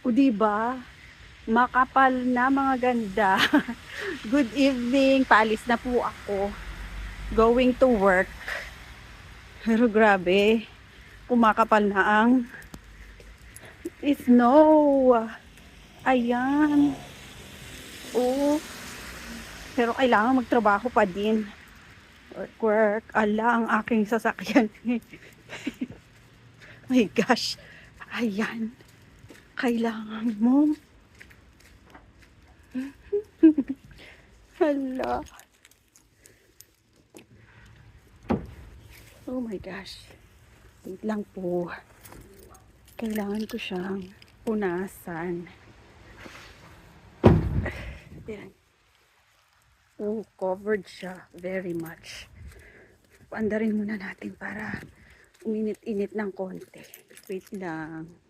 O diba? Makapal na mga ganda. Good evening. Paalis na po ako. Going to work. Pero grabe. Kumakapal na ang snow. Ayan. Oh. Pero kailangan magtrabaho pa din. Work. Ala, ang aking sasakyan. My gosh. Ayan. Kailangan mo. Hala. Oh my gosh. Wait lang po. Kailangan ko siyang punasan. Ayan. Oh, covered siya very much. Paandarin muna natin para uminit-init ng konti. Wait lang.